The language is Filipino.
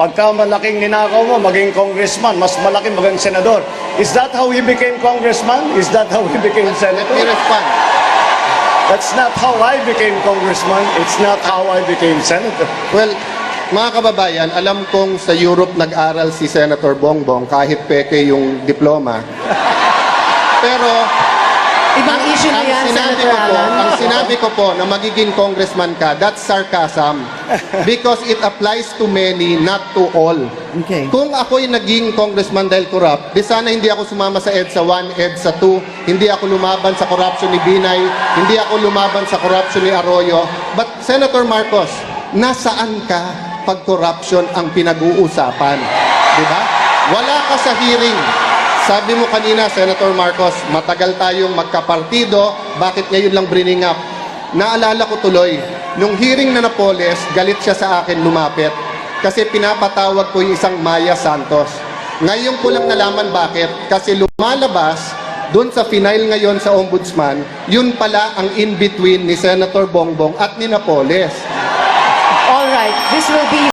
Pagka malaking ninakaw mo, maging congressman, mas malaki maging senador. Is that how he became congressman? Is that how he became senator? Let me respond. That's not how I became congressman. It's not how I became senator. Well, mga kababayan, alam kong sa Europe nag-aral si Senator Bongbong kahit peke yung diploma. Pero Ibang issue na yan, Senator Alan. ang sinabi ko po na magiging congressman ka, that's sarcasm. Because it applies to many, not to all. Okay. Kung ako'y naging congressman dahil corrupt, di sana hindi ako sumama sa EDSA 1, EDSA 2, hindi ako lumaban sa corruption ni Binay, hindi ako lumaban sa corruption ni Arroyo. But Senator Marcos, nasaan ka pag corruption ang pinag-uusapan? Di ba? Wala ka sa hearing. Sabi mo kanina, Senator Marcos, matagal tayong magkapartido, bakit ngayon lang bringing up? Naalala ko tuloy, nung hearing na Napoles, galit siya sa akin lumapit kasi pinapatawag ko yung isang Maya Santos. Ngayon ko lang nalaman bakit, kasi lumalabas doon sa final ngayon sa Ombudsman, yun pala ang in-between ni Senator Bongbong at ni Napoles. All right. This will be